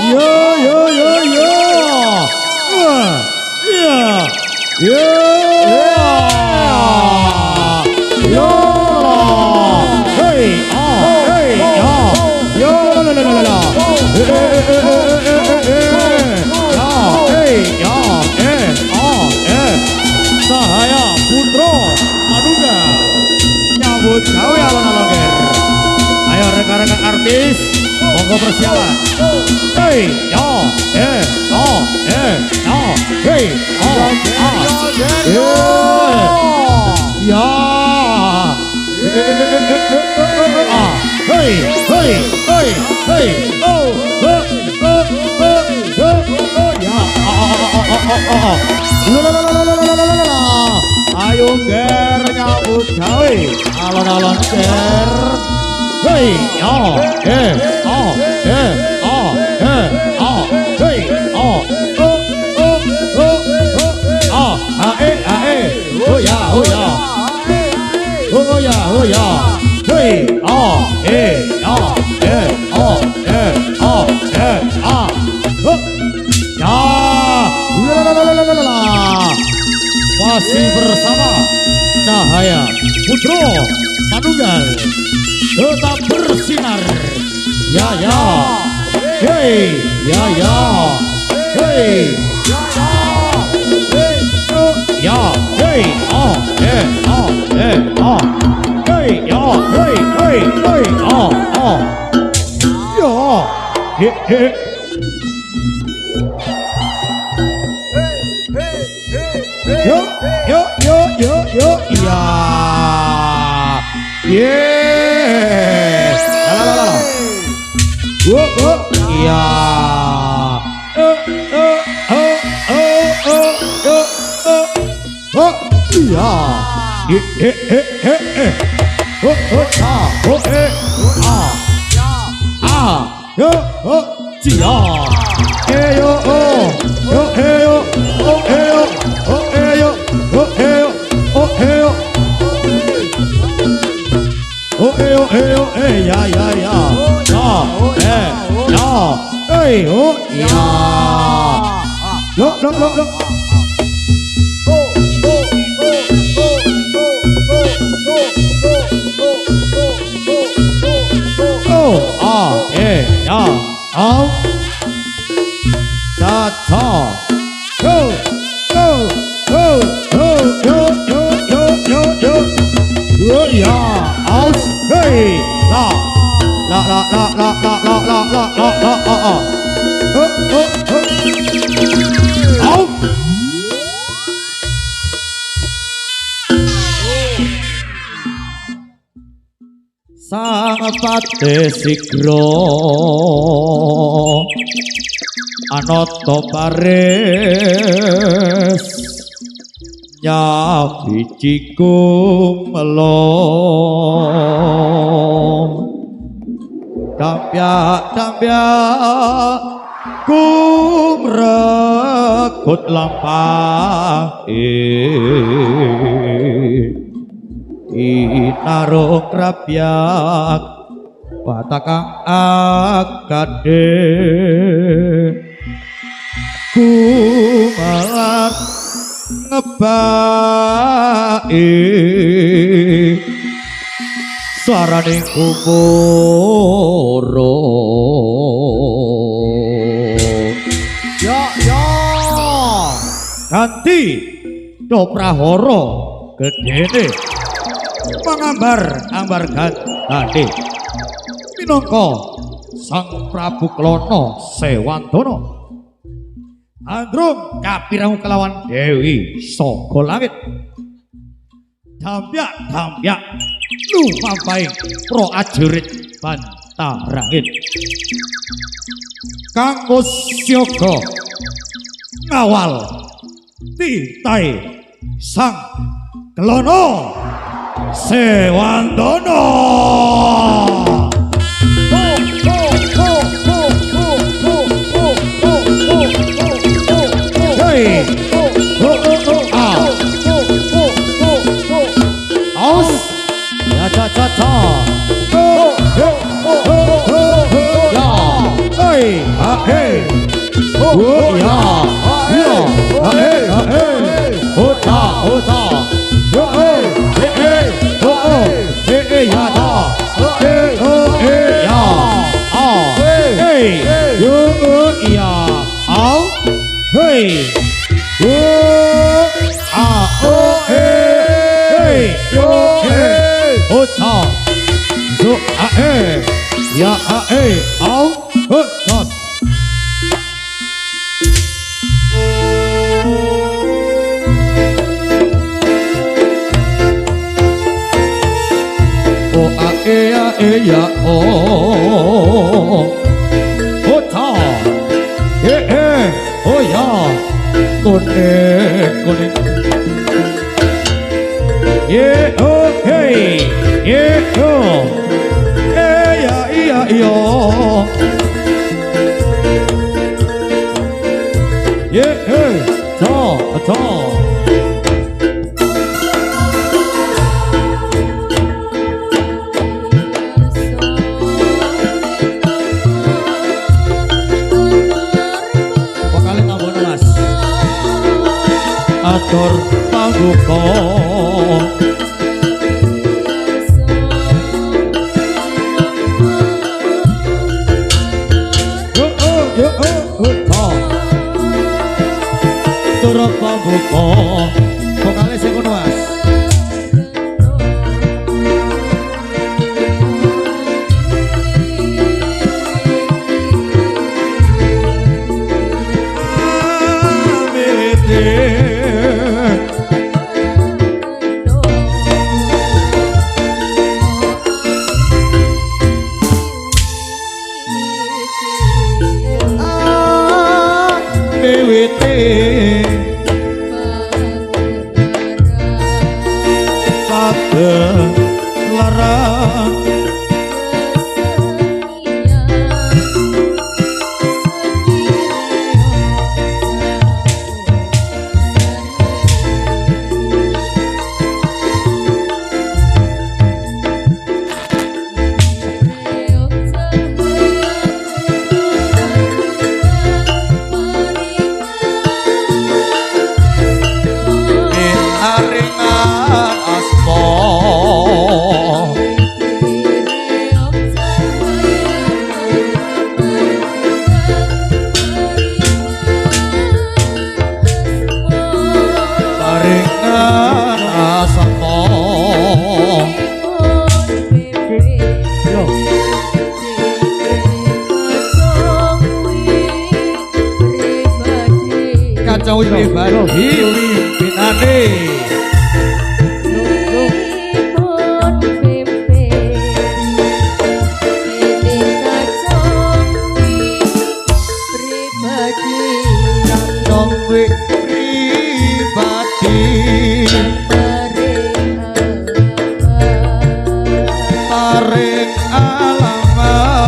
Yo yo yo yo. Ya. Yo. Yo. Hey, hey, ya. Yo la la la la. Ya, hey, ya, Cahaya Putra Manunggal nyambut gawe alon-alon ger. Ayo rekan-rekan artis, monggo persiapan. Hey, ya, hey, ya, hey, hey, oh, ayo ger nyambut gawe alon-alon ger. Hey, ya, hey, oh ya, oh ya, oh ya, oh ya, hey, masih bersama Cahaya Putra Manunggal tetap bersinar. Ya ya, hey, ya ya, hey, ya, hey, hey, ya, hey, yo, ya, yes, ya, sang pate sigro anoto pares nyabiciku melong dampyak kumrekut lampah inaro krapyak patakang akade kumalat ngebai suarane kumoro ya ganti do prahara gedene mangambar gandane minangka Sang Prabu Klana Sewandana andrum kapirahu kelawan Dewi saka langit dampyak lumampahing prajurit Bantarangin kanggo siaga ngawal titah Sang Klana Sewandana. Hey, aus, ya cha cha cha, ya, hey, hey. oh ya, ya, ota, ota, ya ta, ya, yo ya, au, hey, yo, ota, zo, ya, au, ota. Oh a ya oh ta oh ya con yeah okay yeah oh ya yo yeah ta atur pangbuka yo atur pangbuka vokale sing ngono Mas kacau pribadi pimpinane kacau pribadi paring alamat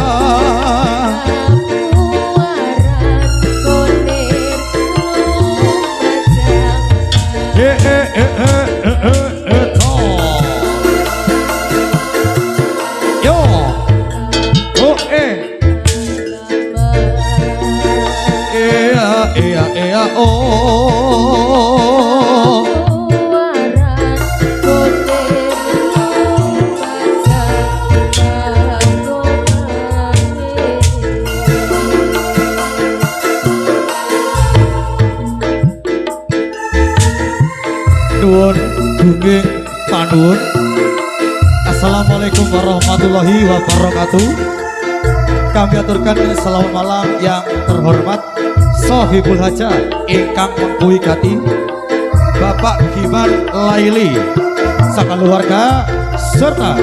yo oh oh nuwun gunging panuwun. Assalamualaikum warahmatullahi wabarakatuh. Kami aturkan selamat malam yang terhormat Sohibul Hajat ingkang mengkuigati Bapak Giman Laili sakaluwarga serta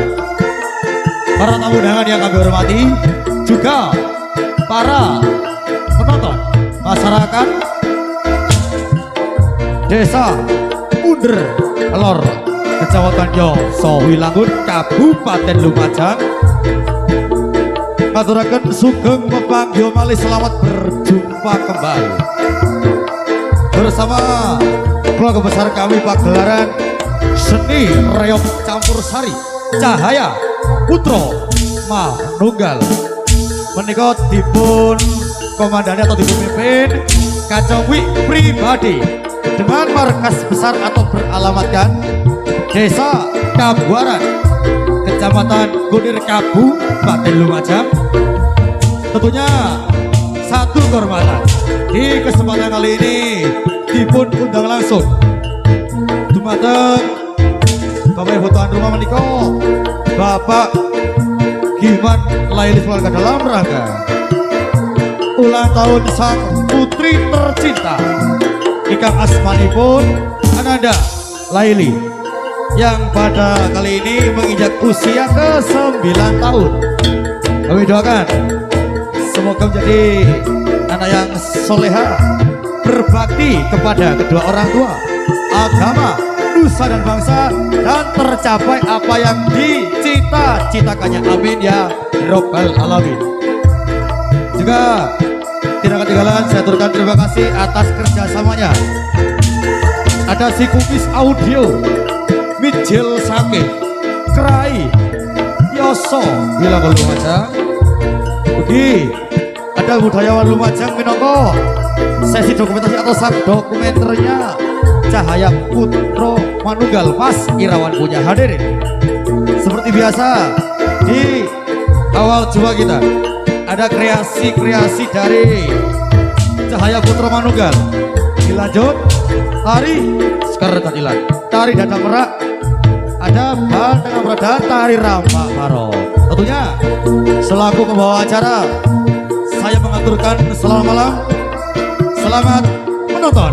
para tamu undangan yang kami hormati, juga para penonton masyarakat Desa Bunder Lor Kecamatan Yoso Wilangun Kabupaten Lumajang. Maturaken sugeng mepanggih malih selamat berjumpa kembali bersama keluarga besar kami pagelaran seni reog campur sari Cahaya Putra Manunggal menika dipun komandannya atau dipimpin Kacowi pribadi dengan markas besar atau beralamatkan Desa Kabuaran, Kecamatan Kunir, Kabupaten Lumajang. Tentunya satu kehormatan di kesempatan kali ini dipun undang langsung dumateng Bapak Ibu tuan rumah menika Bapak Giman Laili keluarga dalam rangka ulang tahun sang putri tercinta Ikang asmanipun Ananda Laili yang pada kali ini menginjak usia ke-9 tahun. Kami doakan semoga menjadi anak yang soleha, berbakti kepada kedua orang tua, agama, nusa dan bangsa, dan tercapai apa yang dicita-citakannya. Amin ya Rabbal Alamin. Juga tidak ketinggalan saya aturkan terima kasih atas kerjasamanya. Ada si Kumis Audio, Mijil Sake, Krai, Yoso, Bilang Lumajang. Ugi, ada budayawan Lumajang minangka sesi dokumentasi atau sub dokumenternya Cahaya Putro Manunggal Mas Irawan punya hadirin. Seperti biasa di awal jumpa kita ada kreasi-kreasi dari Cahaya Putro Manunggal. Dilanjut tari Sekar Kadilan, tari Dada Merak, ada Bal Tengah Berada, tari Rambak Maro. Tentunya selaku pembawa acara saya mengaturkan selamat malam, selamat menonton,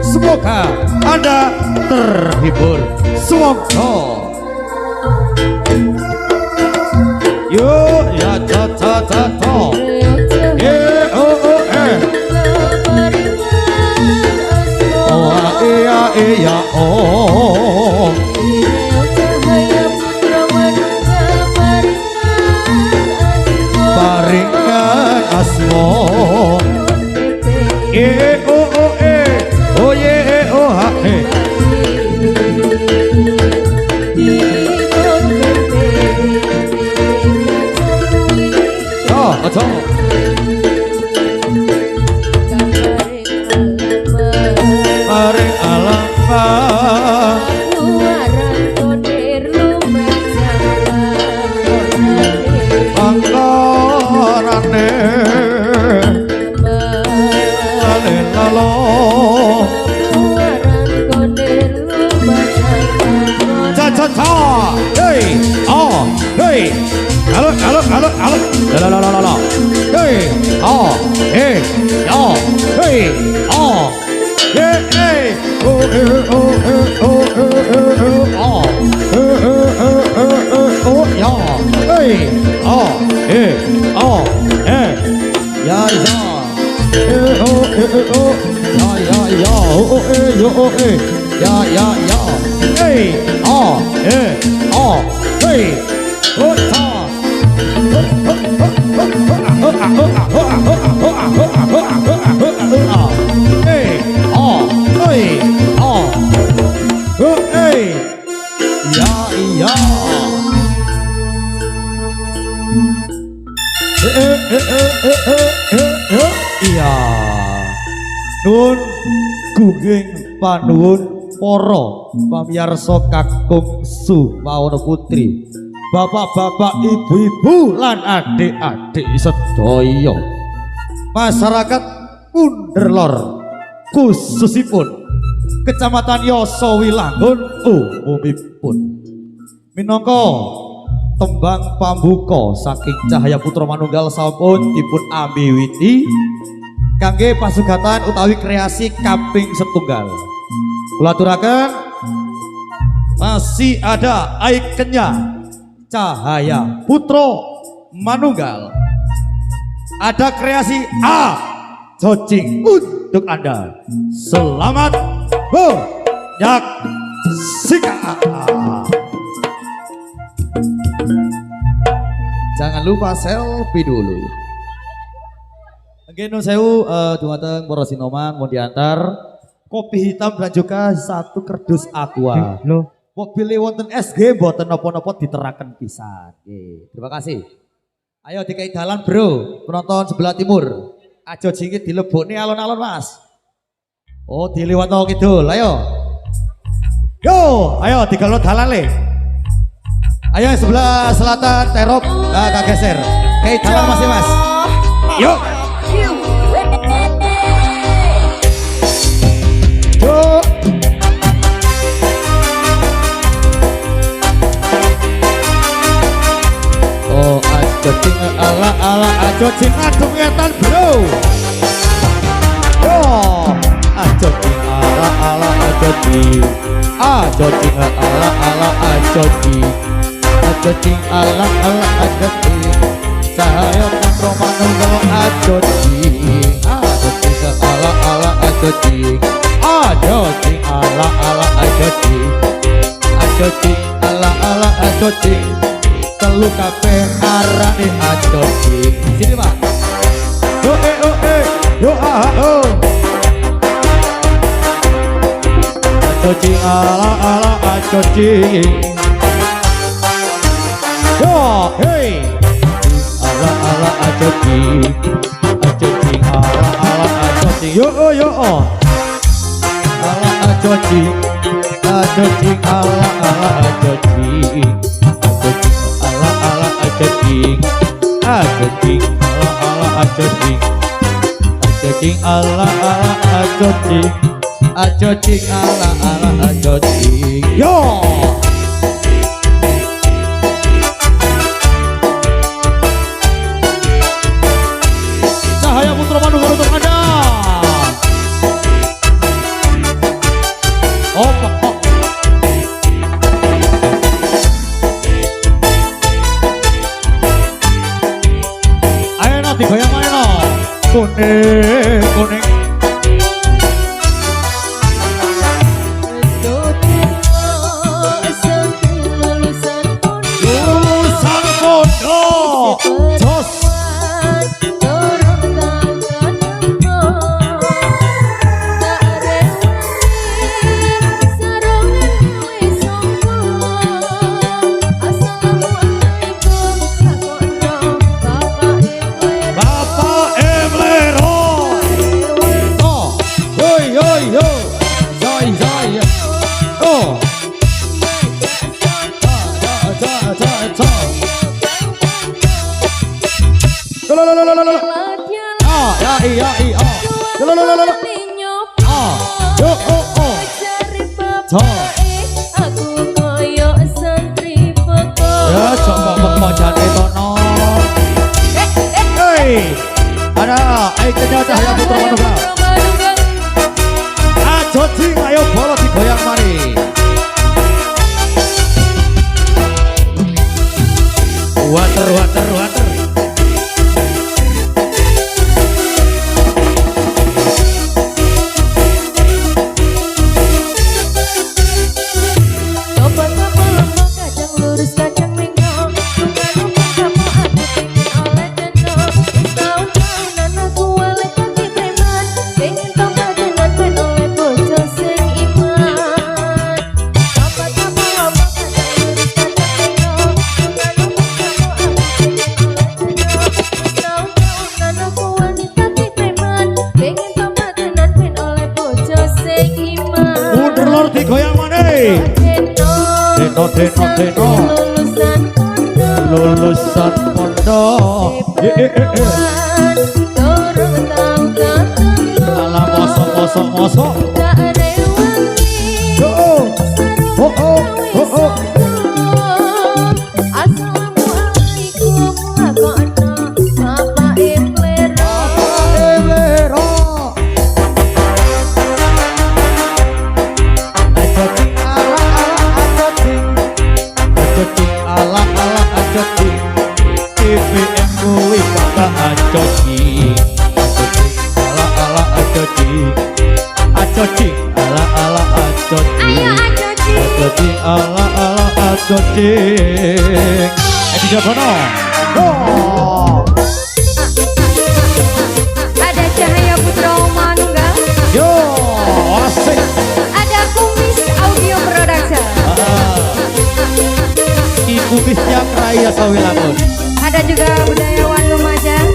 semoga Anda terhibur. Semoga yuk ya ta iya oh Cahaya Putra Manunggal paringan asmo oh ye oh ha paring alamba angkarane lalo cha hey oh hey halo la hey oh hey oh hey oh hey oh oh ya hey oh ya oh ya oh ya hey hey oh ta iya iya nun guging panuwun para pamirsa kakung Sumawana Putri, bapak-bapak, ibu-ibu lan adik-adik sedaya, masyarakat Punderlor khususipun Kecamatan Yoso Wilangun umumipun minangka tembang pambuka saking Cahaya Putra Manunggal sampun dipun amiwiti kangge pasugatan utawi kreasi kaping setunggal. Kula aturaken masih ada ikonnya Cahaya Putra Manunggal. Ada kreasi A Jojing untuk Anda. Selamat menyaksikan. Jangan lupa selfie dulu. Nggih nun sewu dumateng para sinoman mau diantar kopi hitam dan juga satu kerdus aqua. Loh, Mobil wonten SG mboten napa-napa diteraken pisan. Terima kasih. Ayo dikai dalan bro, penonton sebelah timur. aja jingki dilebokne alon-alon Mas. Oh, diliwatno kidul. Ayo. Yo, ayo digalo dalane. Ayo sebelah selatan terop agak geser. Kayak dalam masih Mas. Yuk. Yuk. Oh, aja cing ala aja cing adung ngetan bro. Yo, aja cing ala aja cing. Aja cing ala aja cing. Aja cing ala aja cing. Cahaya putra manunggal aja cing. Aja cing ala aja cing. Aja cing ala aja cing. Aja cing ala aja cing. Telu kabeh arane aja cing. Sini Pak. Yo yo oh. Aja cing ala aja cing. Yo hey. Ala aja cing. Aja cing ala aja cing. Yo oh. Ala aja cing. Aja cing ala aja cing. Ala aja cing. Aja cing ala aja cing. Aja cing ala aja cing. Aja cing ala aja cing. Yo. Cahaya putra manunggal untuk Anda. Oh. Ayo nanti goyang mana no? Kuning. Lulusan pondok. Jos. Aku koyo santri pekok. Ya coba pemojane tono. Hei, ada ikonnya Cahaya Putra Manunggal. Aja cing ayo bola digoyang mari. Water. Digoyang mana? Deno. Lulusan pondok. Ala mosok. Assalamualaikum Bapak Emplero. Ala aja cing. TVM kuwi kata aja cing. Ala aja cing. Aja cing ala aja cing. Aja cing ala aja cing. Edi Jabono. Ada Cahaya Putra Manunggal. Yo, asik. Ada Kumis Audio Production. Kumisnya Raya Sawilangun. Ada juga Budayawan Lumajang.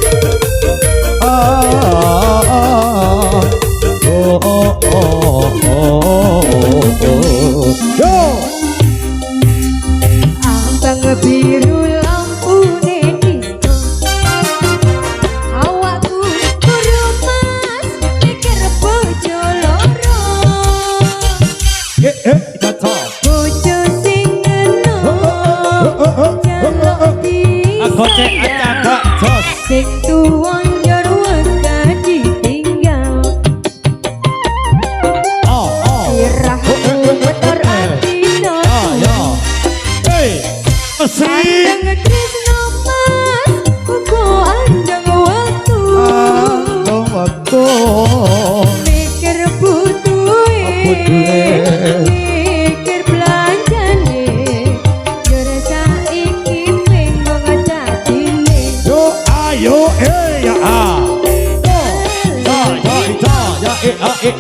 Aduh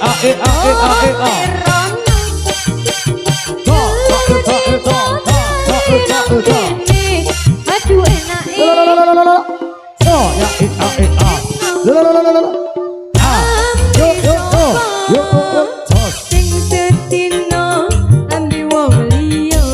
enak sing sedina ambi wong liya.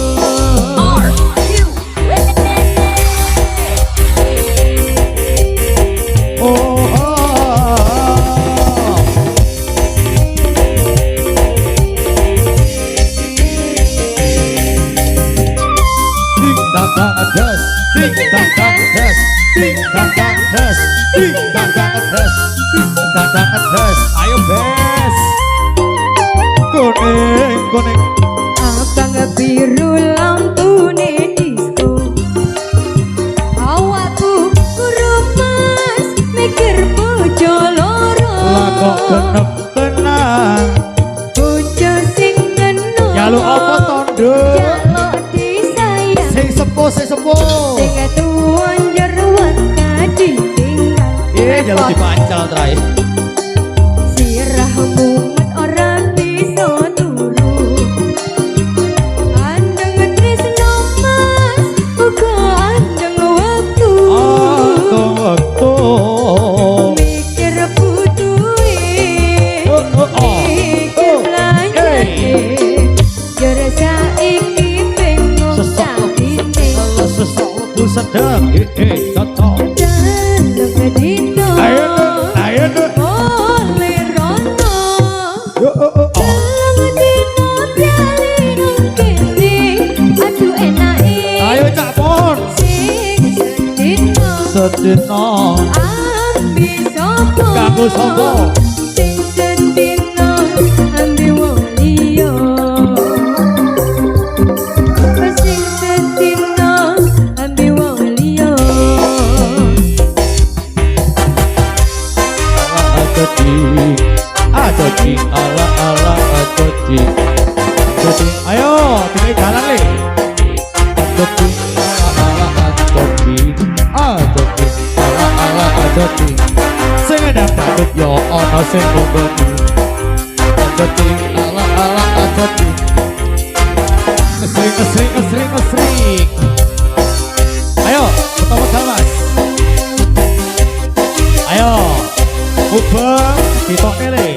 Ayo bes kuning Abang biru lampune disco, awakku kurupas mikir bojo loro. lah kok genep tenang Bojo sing ngeno ya lu apa tondo jaluk disayang, sing sepuh sing tuan jeruan tadi tinggal jalur dipancal terakhir sirah mumet orang bisa turu. Andeng tresno mas uga andeng waktu, waktu mikir butuhe mikir lanjutke jare saiki pengen sakine sesuatu sedang cocok jaluk dito ayo oleh rono. yo Aduh ayo cak pon sedina ambi sopo kanggo sapa sing sedina ambi wong liya. Sing sedina ambi wong liya. Ajoji ala ajoji ayo tinggal jalan le ajoji ala ajoji sing dapat yo ono sing nggoni ajoji ala ajoji kesring ayo ketemu gamas ayo ubah ditok nele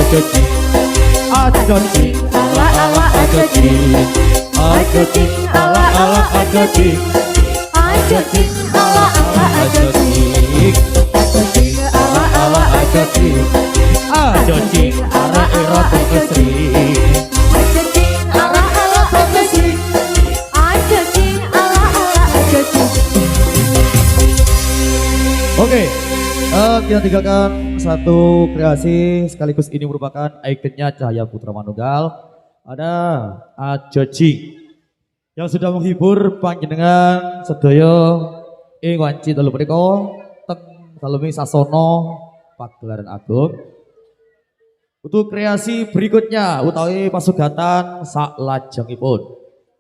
ajoji Ala ajoji ajoji ala ajoji ajoji ala ajoji ala ajoji ajoji ala erotu kesri ajoji ala ajoji ajoji ala ajoji. Oke, kita tinggalkan satu kreasi sekaligus ini merupakan ikonnya Cahaya Putra Manunggal. Ada Ajoji yang sudah menghibur panjenengan sedaya ing wanci dalu mriku teng dalemi sasana pagelaran agung. Untuk kreasi berikutnya utawi pasugatan saklajengipun.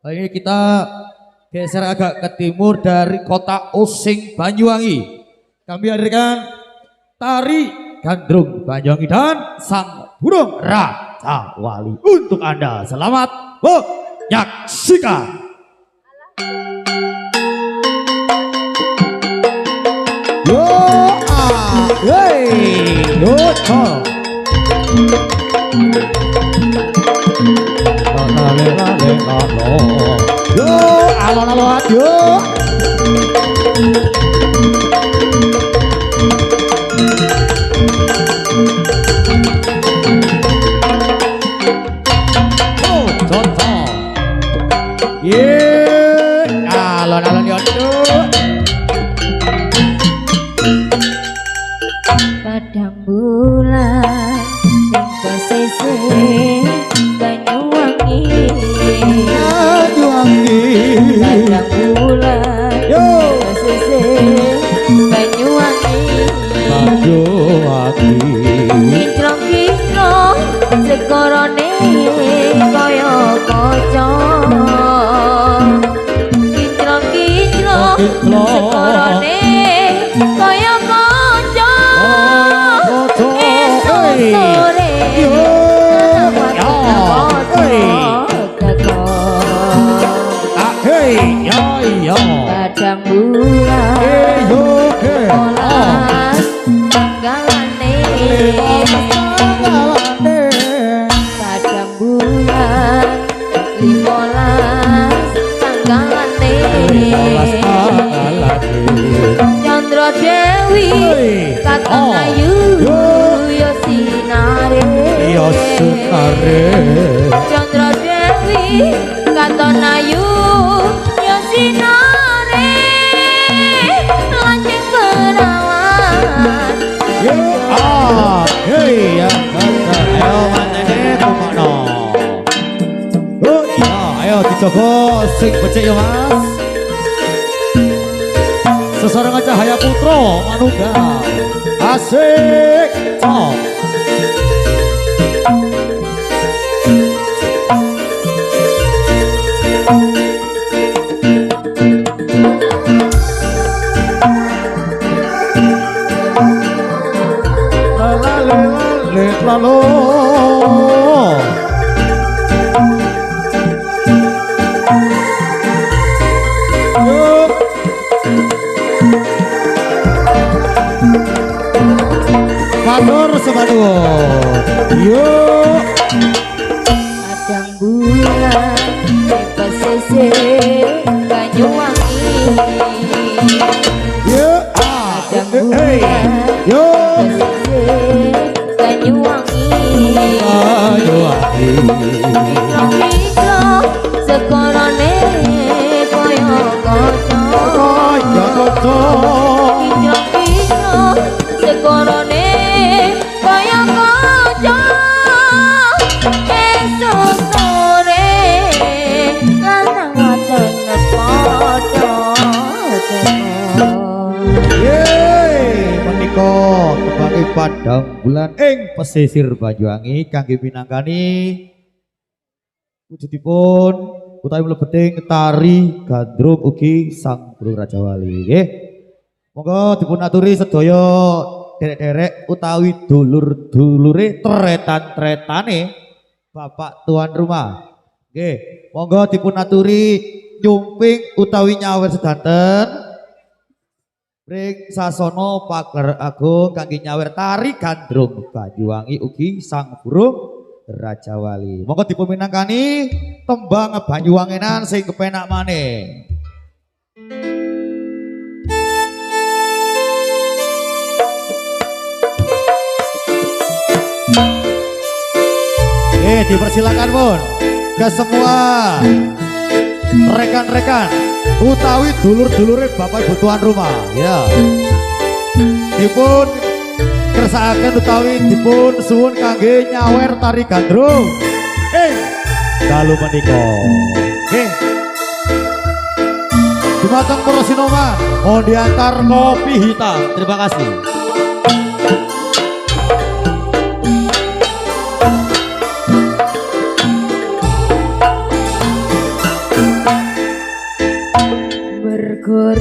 Kali ini kita geser agak ke timur dari kota Osing Banyuwangi. Kami hadirkan tari gandrung Banyuwangi dan sang burung Raja Wali untuk Anda. Selamat menyaksikan. Yo hey yo yo alon-alon yo. Alon-alon yo Padang bulan yang pesisir Banyuwangi. Padang bulan yang pesisir Banyuwangi. Kinclong-kinclong sekorone kaya kaca. Kinclong-kinclong iya Padang bulan iyo ke Olas tanggalane tanggalane Padang bulan 15 tanggalane 15 tanggalane Chandra Dewi Katon Ayu yo sinare yo sinare Chandra Dewi Katon Ayu yo sinare Lanceng perawan yo ya ayo manene kumono oh iya ayo dijogo sing becik ya mas sesarengan Cahaya Putra Manunggal asik cok lalu yuk matur semadun yuk Padang bulan pesisir Banyuwangi yuk Padang bulan yuk pesisir Banyuwangi Mikro-mikro sekorone koyo kaca Mikro-mikro sekorone koyo kaca Esok sore lanang wadon padha menika tebange Padang bulan ing pesisir Banyuwangi kangge minangkani wujudipun utawi mlebeting tari gandrung ugi Sang Burung Raja Wali nggih. Monggo dipun aturi sedaya derek-derek utawi dulur-dulure tretan-tretane Bapak tuan rumah. Nggih, monggo dipun aturi nyumping utawi nyawer sedanten ring sasana pager agung kangge nyawer tari gandrung Banyuwangi ugi Sang Burung Raja Wali. Monggo dipun minangkani tembang Banyuwangenan sing kepenak maneh. Dipersilakan pun ke semua rekan-rekan utawi dulur-dulure Bapak Ibu tuan rumah ya. Dipun kersakaken utawi dipun suwun kangge nyawer tari gandrung dalu menika. Nggih. Dumateng para sinoman mohon diantar kopi hitam. Terima kasih. Mergo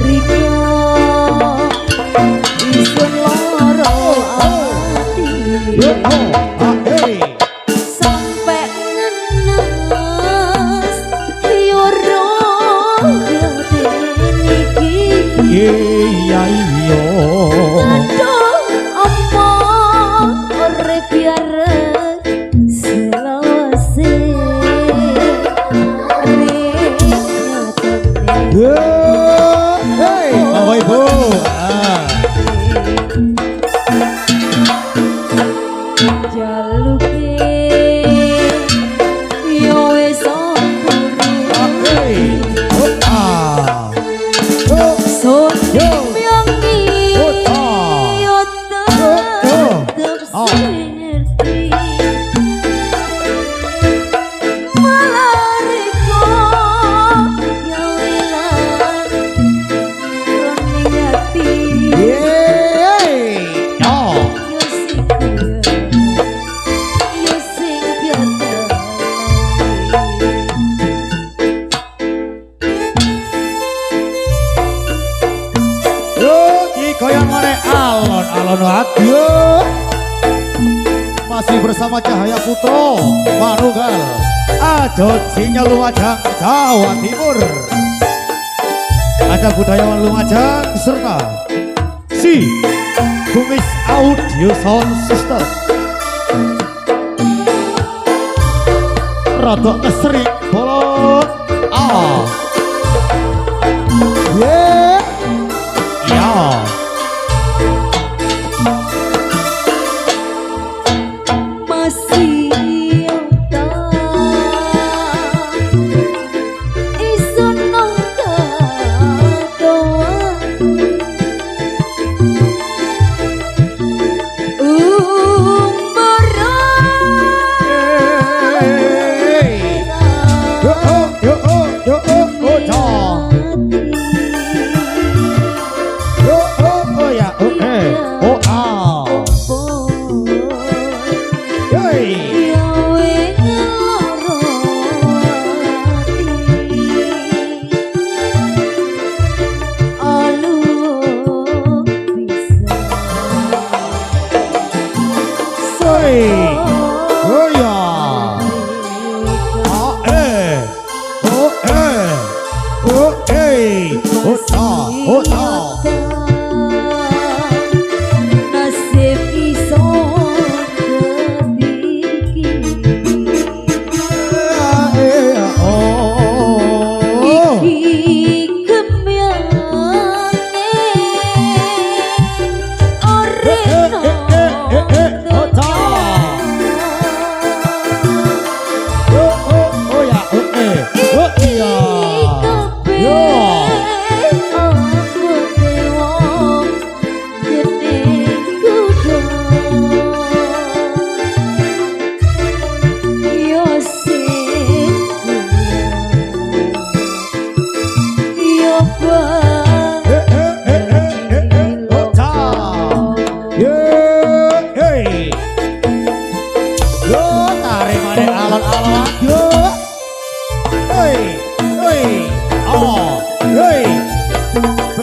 isun loro ati sampe ngenes yoro niki iya iya aduh apa urip biar selawase Bapak Ibu alon-alon radio masih bersama Cahaya Putra Manunggal Ajot Sinyalu Wajang Jawa Timur. ada budayawan Lumajang serta si Kumis Audio Sound System. Rodok keseri bolong yeah ya masih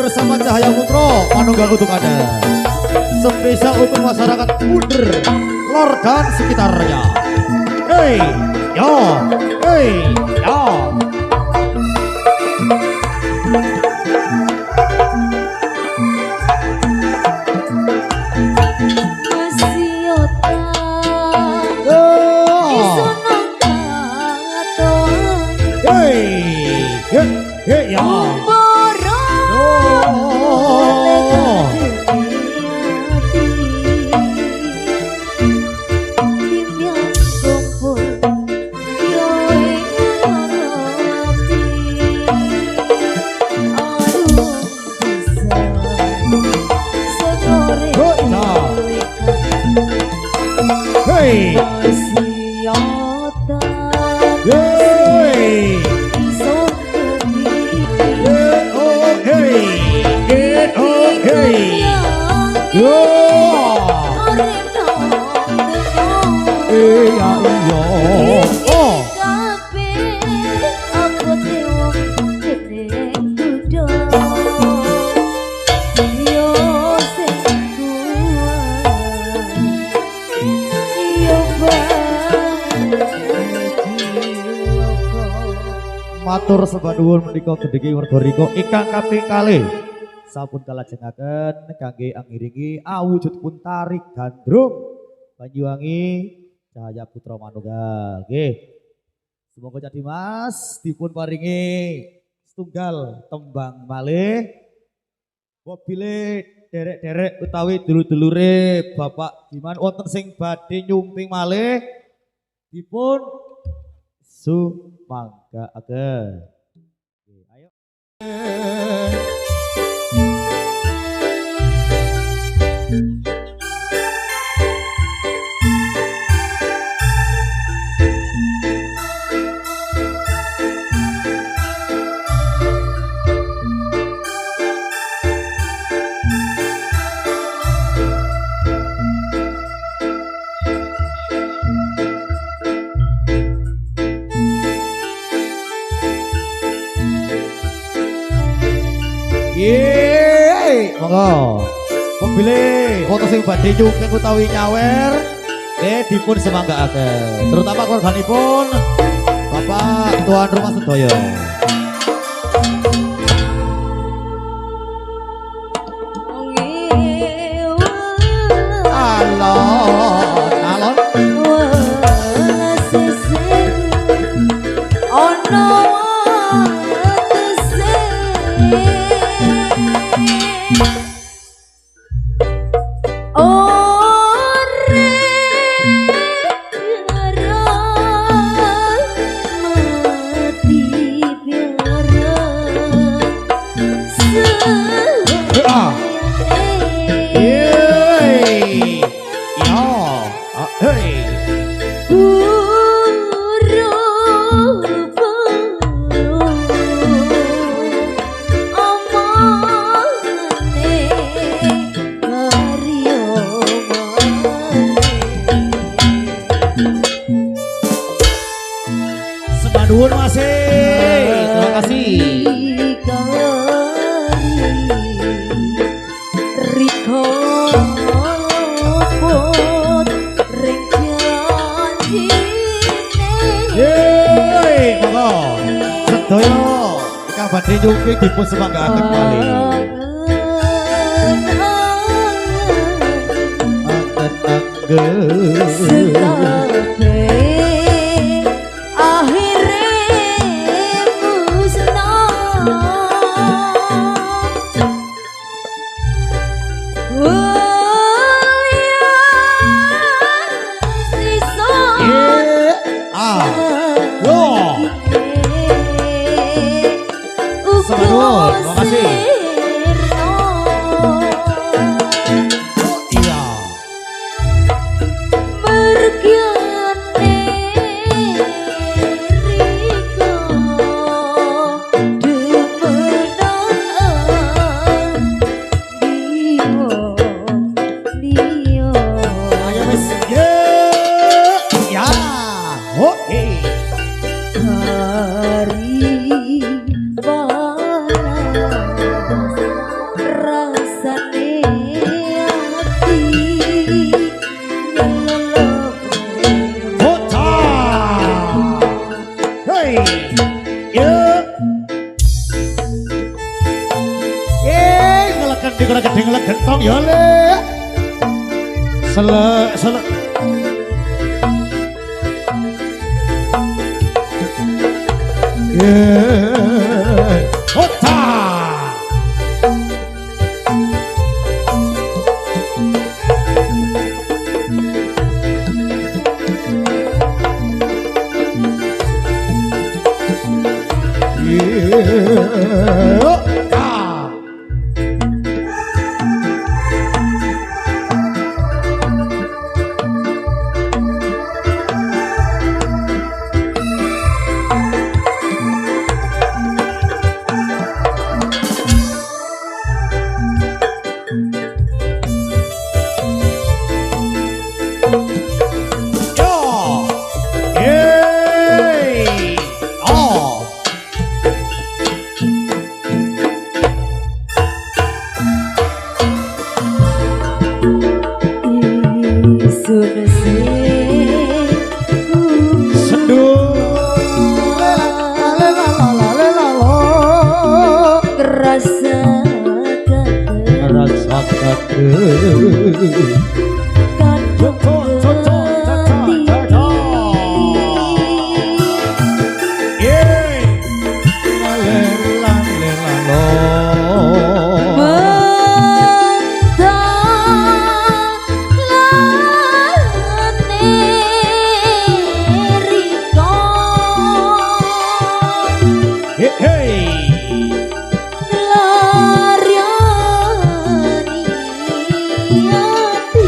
bersama Cahaya Putro manunggal untuk Anda, spesial untuk masyarakat Puder, Lor dan sekitarnya. Hey, yo, hey, yo. Matur sembah nuwun menika gedheke warga rika ingkang kaping kalih sampun kalajengaken kangge angiringi awujudipun tarik gandrung Banyuwangi Cahaya Putra Manunggal. Nggih. Semoga jadi Mas dipun paringi setunggal tembang malih mobile derek-derek utawi dulur-dulure Bapak Giman wonten sing badhe nyumping malih dipun sumanggaaken. Ayo. Yeay, monggo. Mobilé wonten sing badhe nyuking utawi nyawer dipun semanggaaken. Terutama keluarganipun Bapak tuan rumah sedaya. Riko pun ring janjine Yeay, monggo. Sedaya ingkang badhe nyuki dipun semanggaken malih. Angen-angen. Sekabe akhire musnah. Sampun, makasih. Iya. Ayo wis. Ya. Oke. Hari panas rasane ati nyelelep Kota. Hey. Ya. Ngeleken digoreng ngeleken tong ya le. Sele. Kota. Laryani ati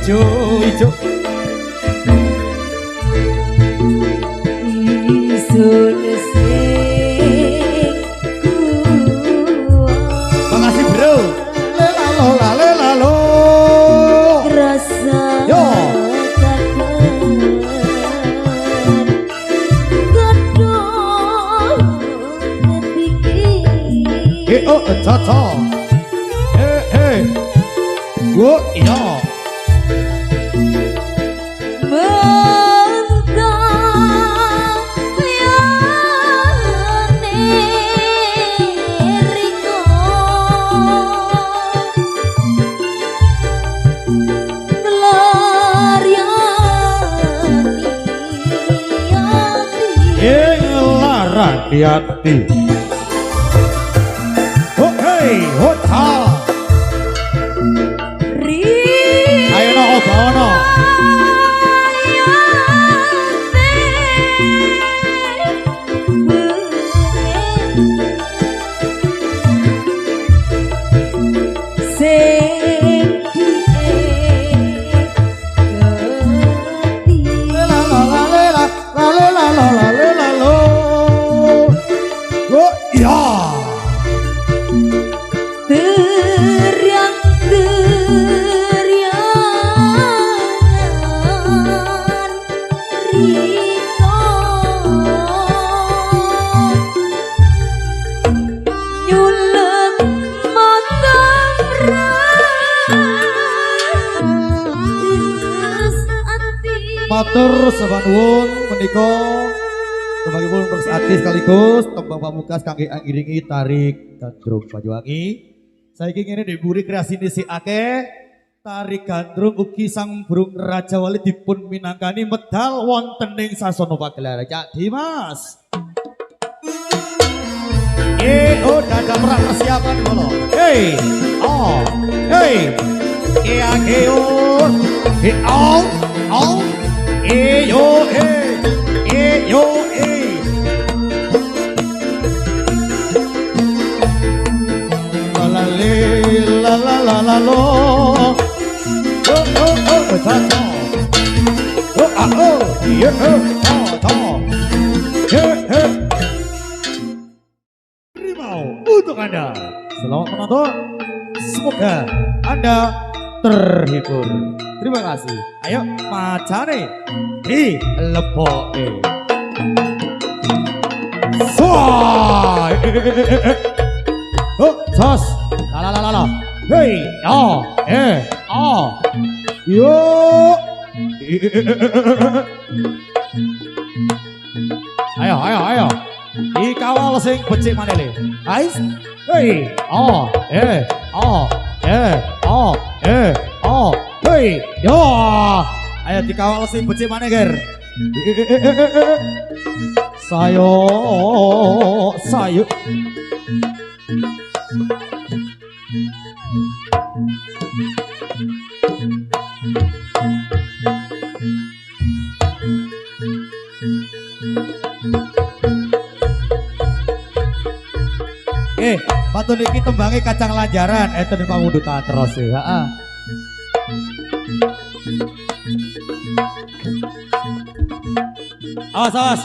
ijo ijo isun sing kuat. makasih bro lelalo Rasa yo oh tata wo iya hati-hati oh hey hota ayo no obaono matur sembah nuwun menika tembangipun Perks Ati sekaligus tembang pamungkas kangge ngiringi tarik gandrung Banyuwangi. Saiki ngene diburi kreasine si akeh. Tarik gandrung ugi sang burung Raja Wali dipun minangkani medal wonten ing sasana pagelaran Cak Dimas. Oh dadah perang persiapan lho. Hey, oh, hey, yo, oh. Yo, la lo, Rimau untuk Anda. Selamat menonton. Semoga Anda terhibur. Terima kasih. Ayo macane di lepoke. Wah. Oh, sos. La. Hey, yo. Ayo. Dikawal sing becik manele. Ais. Hey, hey, yo. Ayo dikawal sing becik maneh, Ger. Sayo. Patun iki tembange kacang lanjaran enten pangundutan terus ya. Heeh. Awas.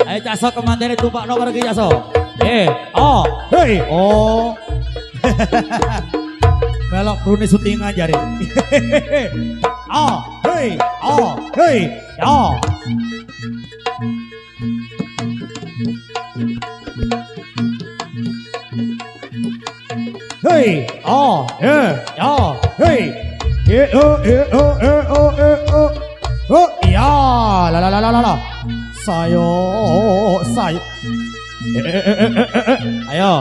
Ayo caso kemandene tumpakno karo iki caso. Hey. Melok brune syutingan jare. Hey. Hey, hey, ya, la, sayo, ayo,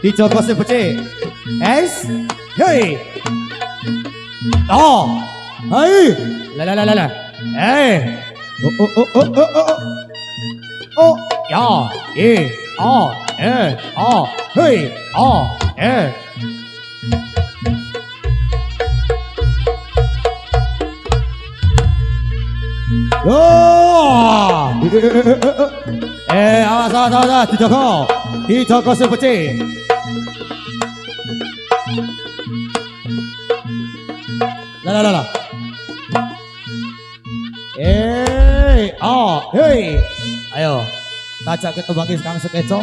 dijogo sing becik, hey, la, hey, ya, hey, awas, dijogo sing becik. Lah. Hei. Ayo, tajak kita bagi Kang Sekeco.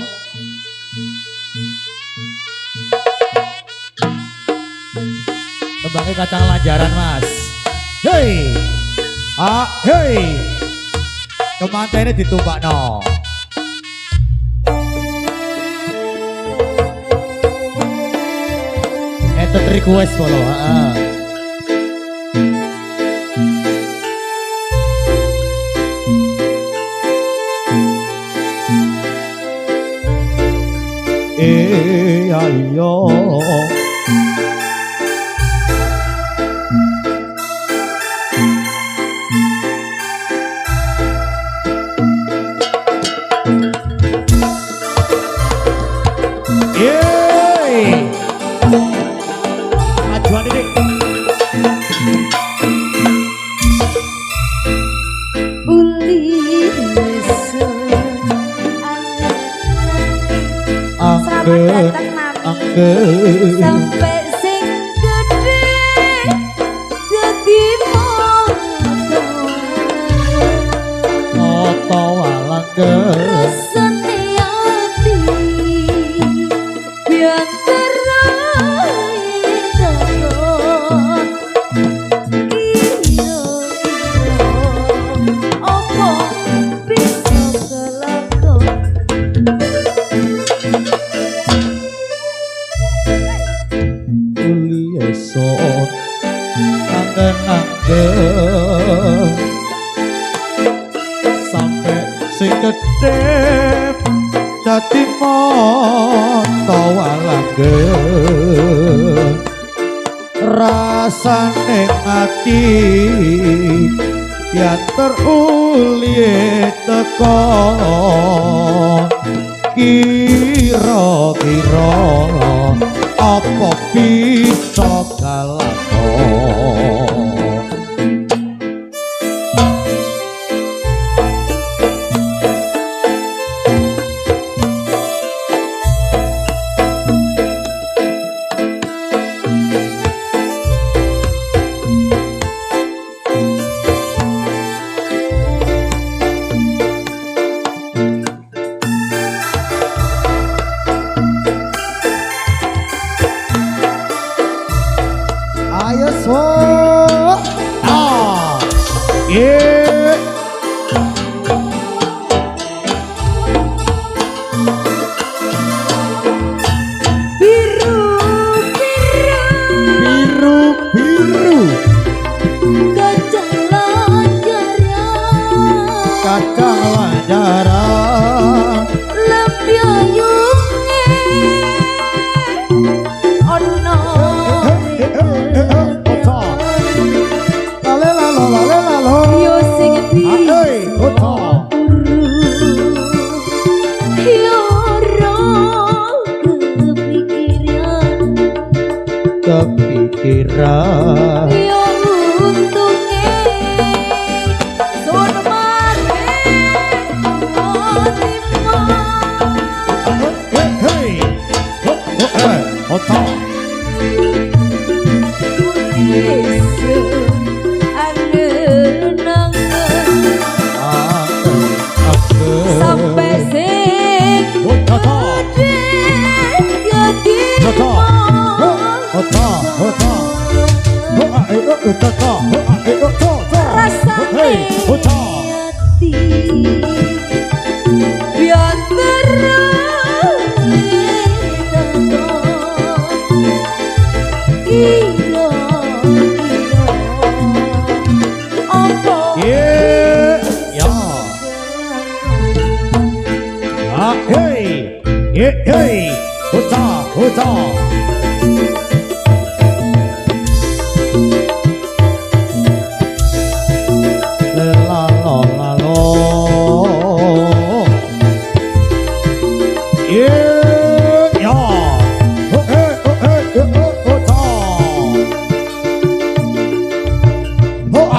Tembangnya kacang lanjaran Mas. Hei. Hei. Kemantene ditumpakno. Itu request follow. Ayo. Ajuan ini. Angge sampai sing gede dadi moto walangge rasane ati biar terai takon opo bisa kelakon esok angge sampai sing gede dadi moto walangge rasane ati yen teruli teko kira-kira apa bisa kalakon. Ayo so, yeah. Biru. Kacang lanjaran. Lebih ayungnya. Oh no. Yo sing kepikiran yo untunge sono mate hey otak sampai sing rasane hati biar hey, huta. Lalo. Yeah. Huta.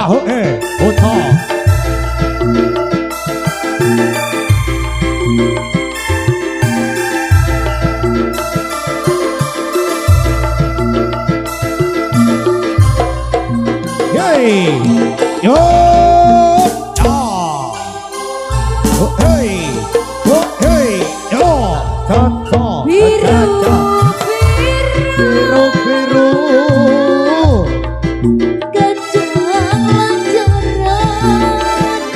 Huta. hey, yo, ya, oh hey, yo, contoh, biru, biru, kejalan jaran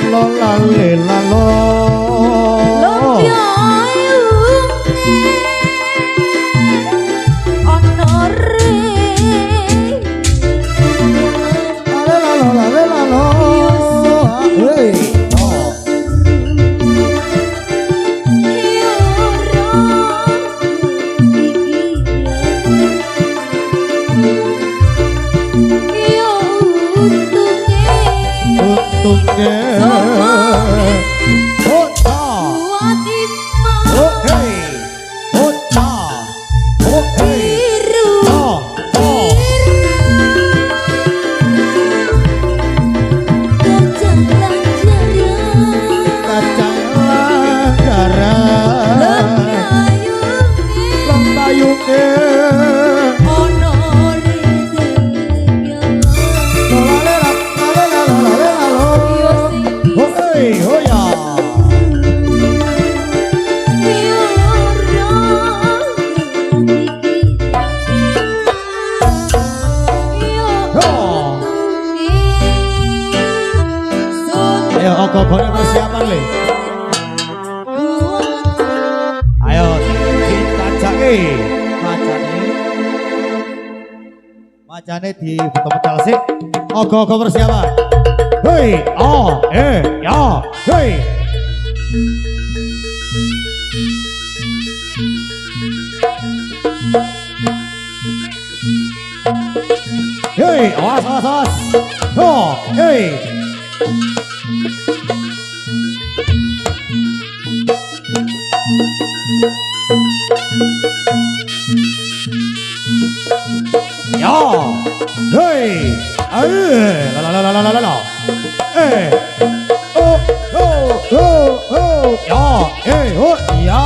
lola lela lo, Ogo-ogonya persiapan le. Ayo kita cake macane di betul-betul sih. Ogo-ogo persiapan. Hei, ya, hei. Hei, awas. Oh, hei. Ya, hei, la, ya,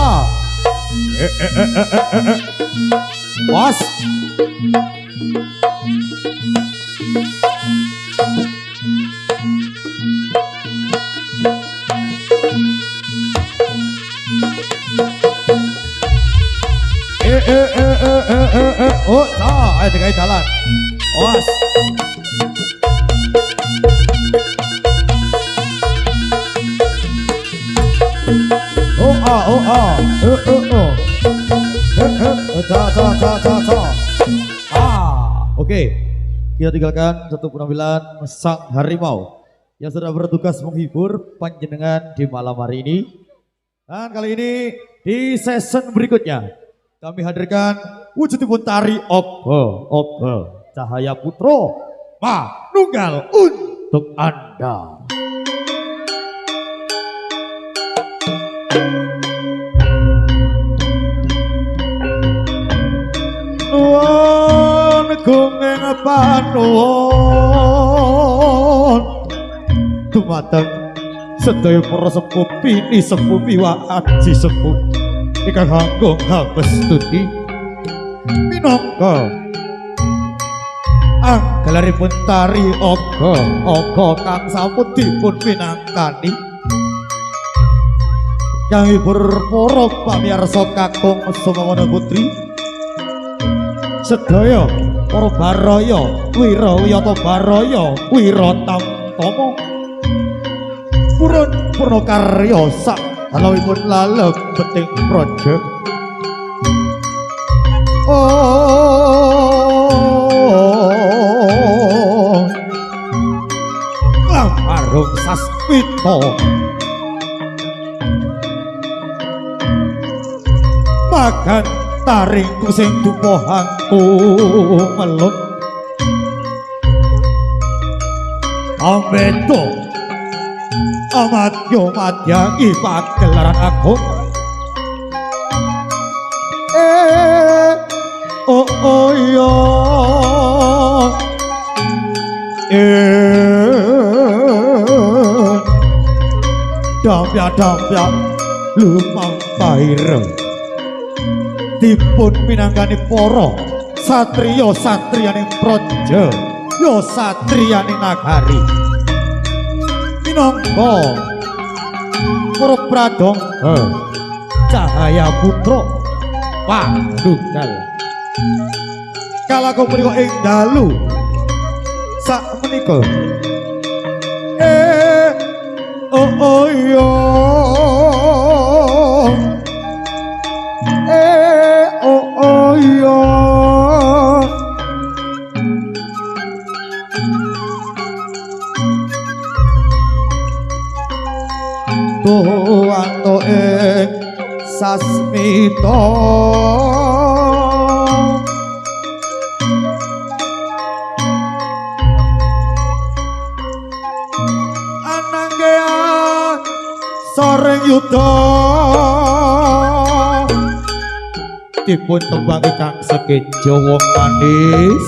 was, ayo dikai jalan, was. Oke, kita tinggalkan satu penampilan sang harimau yang sudah bertugas menghibur panjenengan di malam hari ini. Dan kali ini di season berikutnya kami hadirkan wujudipun tari Ogo Cahaya Putro Manunggal untuk Anda. Nuwun gunging panuwun dumateng sedaya para sepuh pini sepuh miwah aji sepuh ingkang anggung ngabestuti minangka anggelaripun tari Ogo kang sampun dipun pinangkani kang hibur para pamirsa kakung Sumawana Putri sedaya para baraya wirawiyata baraya wiratamtama purun karya sak alawipun lalebeting praja Lamarung Sasmita makan taringku sing dupohanku melun ambeto amatyo madyangi pagelaran agung iya dampya lumampahira dipun pinanggani para satriya-satriyaning praja yo satriyane nagari minangka Purpradangga Cahaya Putra Pandhugal kalaku menika ing dalu sak menika oh yo oh yo tuwanto ing sasmita ananggean sareng yuda dipun tembang kang sekeja wong manis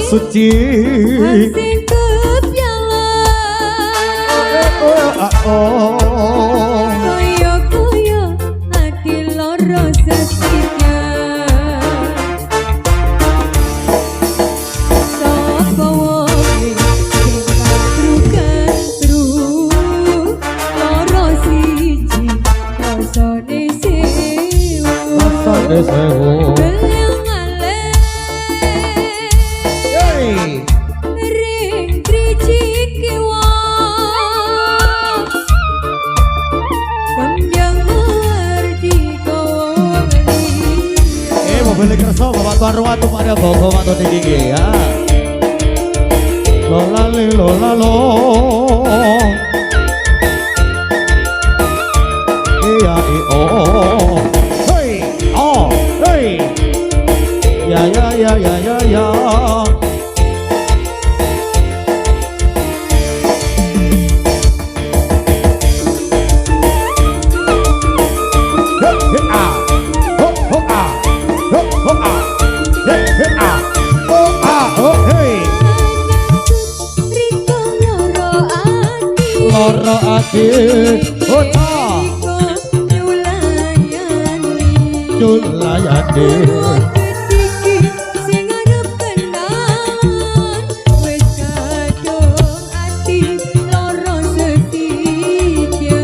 suci Asing kepialan Koyo-koyo hati loro sesikan Sapa wonge sing katru-katru Loro siji rasane sewu Beli kerso bapak tuan rumah tuh pada bawa mantu tinggi ya. Lola li lola lo. Iya oh. Hey oh hey. Ya ya ya ya ya ya. Loro ati ota nyulayani sing arep kenal wis kadung ati loro sesija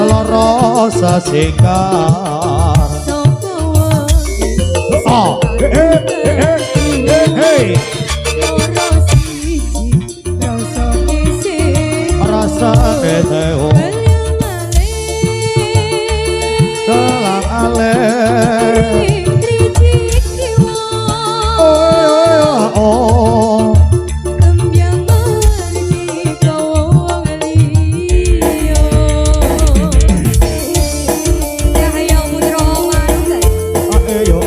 loro sesikar sapa wae hey loro siji rasane sewu rasane sewu kelang alih oh kembyang ngerti kawang liya Cahaya Putra Pandhugal ayo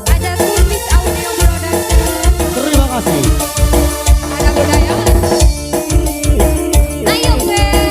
ada Kumis Audio Production terima kasih ada budaya ayo guys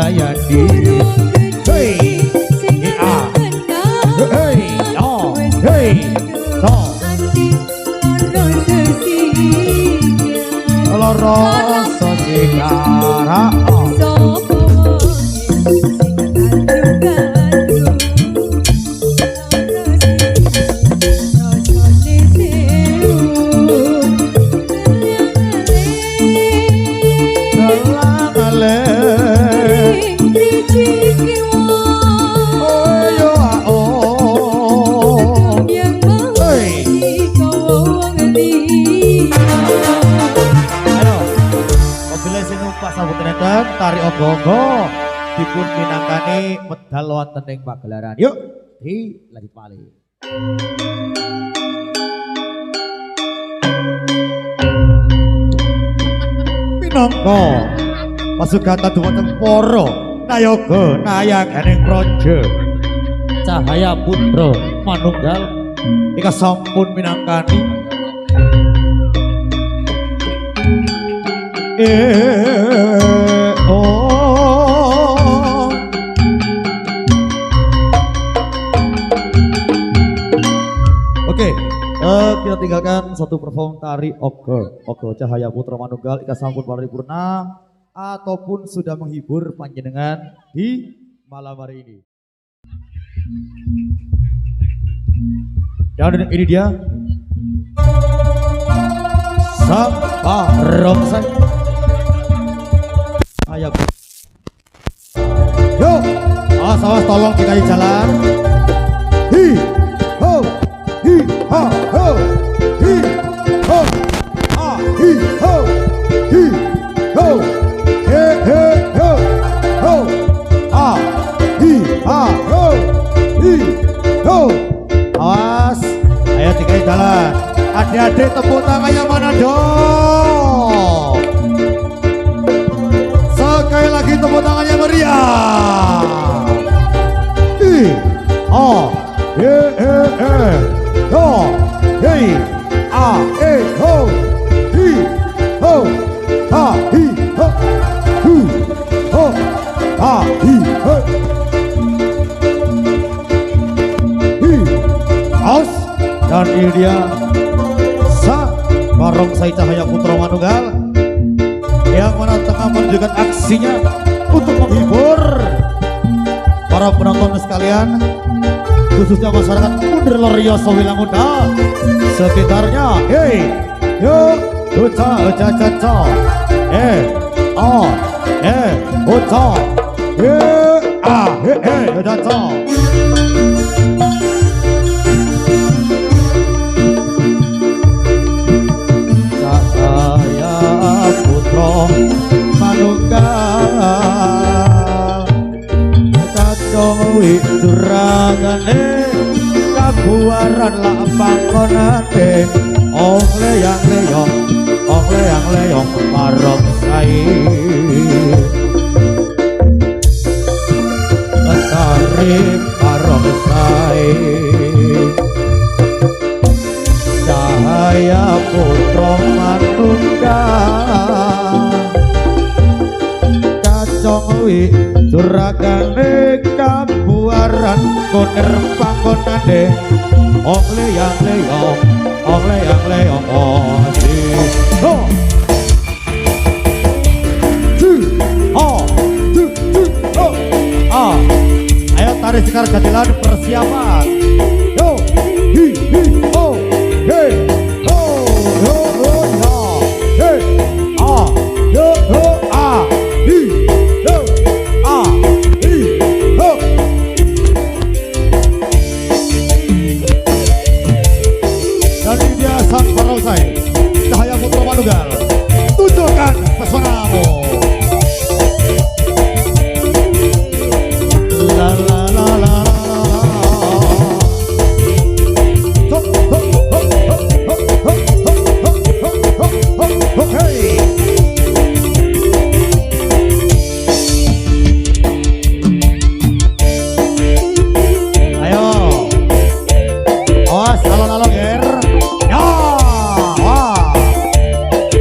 dilayani. Hei, iya, hei, oh, hei, oh. Loro sesigara, tari ogo-ogo dipun minangkani medal wonten ing pagelaran. Yuk, di lanjut malih. Minangka pasugatan dumateng para nayaga nayaganing praja Cahaya Putra Manunggal ingkang sampun minangkani Oke, kita tinggalkan satu perform tari Ogo Cahaya Putra Manunggal ika sampun paripurna ataupun sudah menghibur panjenengan di malam hari ini. Dan ini dia sang barongsai. Ayo, yuk, awas tolong kita jalan. Hi, ho, hi, ha, ho, hi, ho, ha, hi, ho, hi, ho, he, ho, ho, ha, hi, ha, ho, hi, ho. Awas, ayo kita jalan. Adik-adik tepuk tangannya mana dong? Sekali lagi tepuk tangannya meriah. Ho, hei, ho, hi, ho, ha, hi, ho, ho, ha, hi, ho, aus. Dan ini dia sang barongsai Cahaya Putra Manunggal yang mana tengah menunjukkan aksinya untuk menghibur para penonton sekalian, khususnya masyarakat Mundur Loryo Sawilanguda sekitarnya. Hei, yuk, uca, uca, uca. Putra Manunggal kacang wik durangane kabuaran lak pangkonane ong leyang leyong barongsai tari barongsai Cahaya Putra Manunggal kacang wik duragane kabuaran koner panggonane ong leyang leyong ho ayo tarik sekar jadilan persiapan. Yo, hi, ho, hey, ho, yo, ya, hey, yo, hi, yo, hi, ho. Dan ini dia sang barongsai Cahaya Putra Manunggal. Tunjukkan pesonamu. La la la la.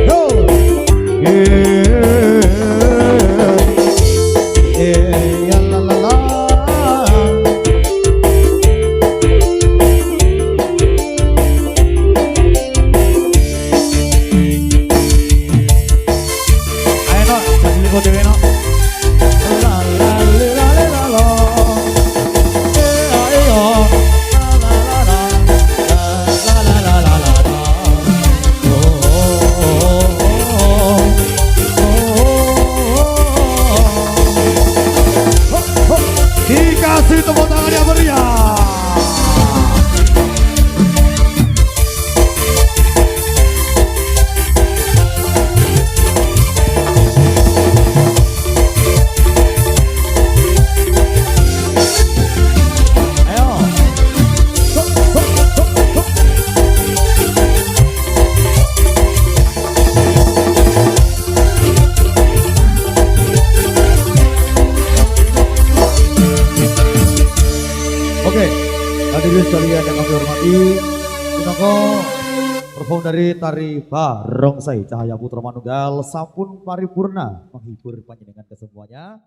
Yo, sekalian yang kami hormati, minangka perform dari tari Barongsai Cahaya Putra Manunggal sampun paripurna menghibur panjenengan kesemuanya.